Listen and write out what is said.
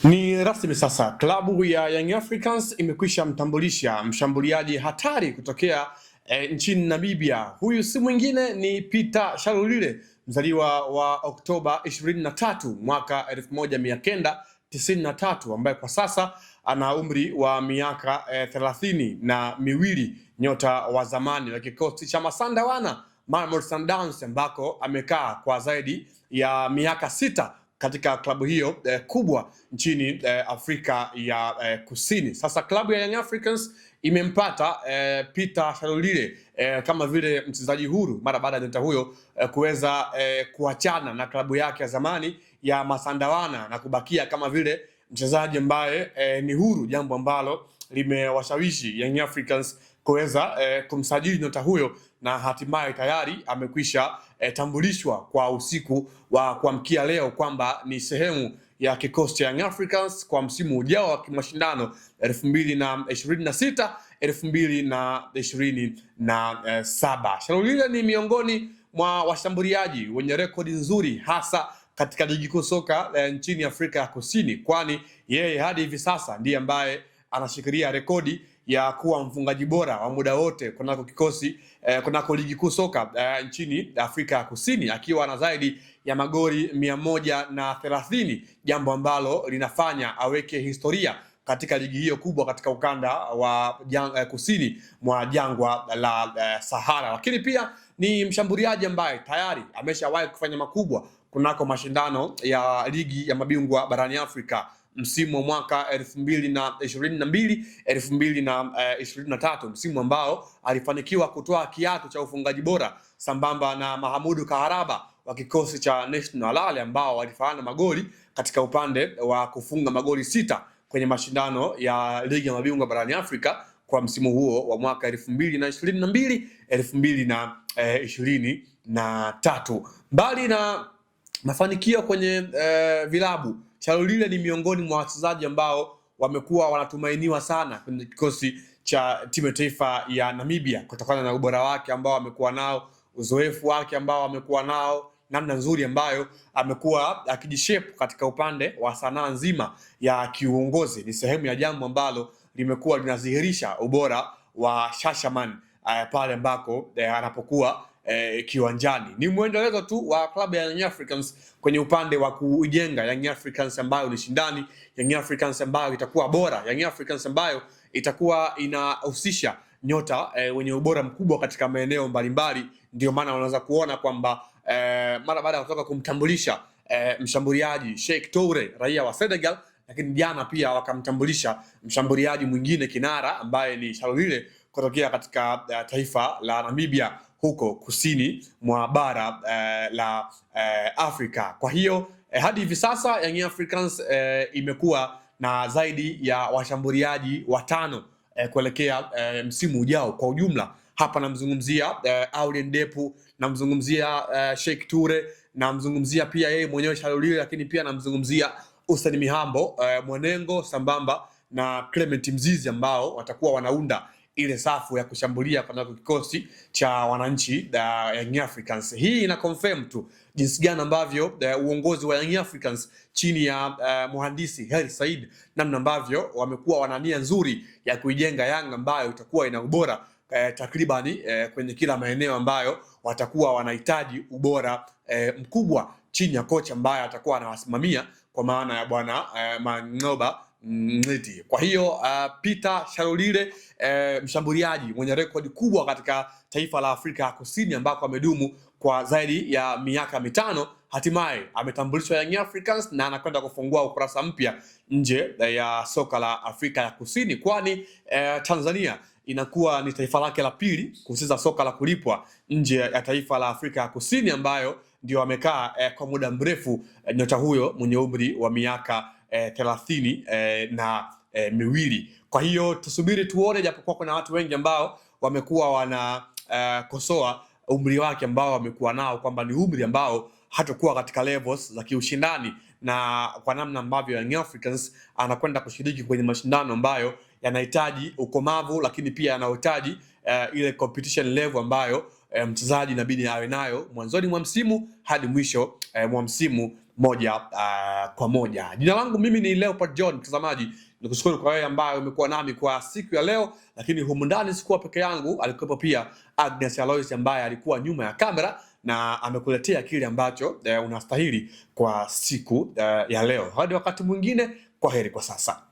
Ni rasmi sasa, klabu ya Young Africans imekwisha mtambulisha mshambuliaji hatari kutokea nchini Namibia. Huyu si mwingine ni Peter Shalulile, mzaliwa wa Oktoba 23 mwaka 1993, ambaye kwa sasa ana umri wa miaka 32, nyota wa zamani wa kikosi cha Masandawana Mamelodi Sundowns, ambako amekaa kwa zaidi ya miaka 6 katika klabu hiyo kubwa nchini Afrika ya Kusini. Sasa klabu ya Young Africans imempata Peter Shalulile kama vile mchezaji huru mara baada ya nyota huyo kuweza kuachana na klabu yake ya zamani ya Masandawana na kubakia kama vile mchezaji ambaye ni huru, jambo ambalo limewashawishi Young Africans kuweza kumsajili nyota huyo, na hatimaye tayari amekwisha tambulishwa kwa usiku wa kuamkia leo kwamba ni sehemu ya kikosi cha Young Africans kwa msimu ujao wa mashindano 2026 2027. Shalulile ni miongoni mwa washambuliaji wenye rekodi nzuri hasa katika ligi kuu soka nchini Afrika ya Kusini, kwani yeye hadi hivi sasa ndiye ambaye anashikilia rekodi ya kuwa mfungaji bora wa muda wote kunako kikosi kunako ligi kuu soka nchini Afrika ya Kusini, akiwa na zaidi ya magoli 130, jambo ambalo linafanya aweke historia katika ligi hiyo kubwa katika ukanda wa kusini mwa jangwa la Sahara. Lakini pia ni mshambuliaji ambaye tayari ameshawahi kufanya makubwa kunako mashindano ya ligi ya mabingwa barani Afrika msimu wa mwaka 2022 2023, msimu ambao alifanikiwa kutoa kiatu cha ufungaji bora sambamba na Mahamudu Kaharaba wa kikosi cha National Al Ahly, ambao walifanana magoli katika upande wa kufunga magoli 6 kwenye mashindano ya ligi ya mabingwa barani Afrika kwa msimu huo wa mwaka 2022 2023. Mbali na mafanikio kwenye vilabu, Shalulile ni miongoni mwa wachezaji ambao wamekuwa wanatumainiwa sana kwenye kikosi cha timu ya taifa ya Namibia kutokana na ubora wake ambao amekuwa nao, uzoefu wake ambao amekuwa nao, namna nzuri ambayo amekuwa akijishape katika upande wa sanaa nzima ya kiuongozi. Ni sehemu ya jambo ambalo limekuwa linadhihirisha ubora wa Shashaman pale ambako anapokuwa kiwanjani. Ni mwendelezo tu wa klabu ya Young Africans kwenye upande wa kuijenga Young Africans ambayo ni shindani, Young Africans ambayo itakuwa bora, Young Africans ambayo itakuwa inahusisha nyota wenye ubora mkubwa katika maeneo mbalimbali. Ndio maana unaweza kuona kwamba mara baada ya kutoka kumtambulisha mshambuliaji Sheikh Toure raia wa Senegal, lakini jana pia wakamtambulisha mshambuliaji mwingine kinara ambaye ni Shalulile kutokea katika taifa la Namibia huko kusini mwa bara la Afrika. Kwa hiyo hadi hivi sasa Young Africans imekuwa na zaidi ya washambuliaji 5 kuelekea msimu ujao kwa ujumla. Hapa namzungumzia Aulien Depu, namzungumzia Sheikh Toure, namzungumzia pia yeye mwenyewe Shalulile, lakini pia namzungumzia Hussein Mihambo Mwenengo sambamba na Clement Mzizi, ambao watakuwa wanaunda ile safu ya kushambulia kwa kikosi cha wananchi Young Africans. Hii ina confirm tu jinsi gani ambavyo uongozi wa Young Africans chini ya mhandisi Hersi Said, namna ambavyo wamekuwa wana nia nzuri ya kuijenga Yanga ambayo itakuwa ina ubora takribani kwenye kila maeneo ambayo watakuwa wanahitaji ubora mkubwa chini ya kocha ambaye atakuwa anawasimamia kwa maana ya bwana Mang'oba Mneti. Kwa hiyo Peter Shalulile mshambuliaji mwenye rekodi kubwa katika taifa la Afrika Kusini ambako amedumu kwa zaidi ya miaka 5, hatimaye ametambulishwa Young Africans na anakwenda kufungua ukurasa mpya nje ya soka la Afrika ya Kusini, kwani Tanzania inakuwa ni taifa lake la pili kucheza soka la kulipwa nje ya taifa la Afrika ya Kusini, ambayo ndio amekaa kwa muda mrefu nyota huyo mwenye umri wa miaka 32. Kwa hiyo tusubiri tuone, japokuwa kuna watu wengi ambao wamekuwa wanakosoa umri wake ambao wamekuwa nao kwamba ni umri ambao hatakuwa katika levels za kiushindani, na kwa namna ambavyo Young Africans anakwenda kushiriki kwenye mashindano ambayo yanahitaji ukomavu, lakini pia yanahitaji ile competition level ambayo mchezaji inabidi awe nayo mwanzoni mwa msimu hadi mwisho mwa msimu moja kwa moja. Jina langu mimi ni Leopard John. Mtazamaji, nikushukuru kwa wewe ambaye umekuwa nami kwa siku ya leo, lakini humu ndani sikuwa peke yangu, alikuwepo pia Agnes Alois ambaye alikuwa nyuma ya kamera na amekuletea kile ambacho unastahili kwa siku ya leo. Hadi wakati mwingine, kwaheri kwa sasa.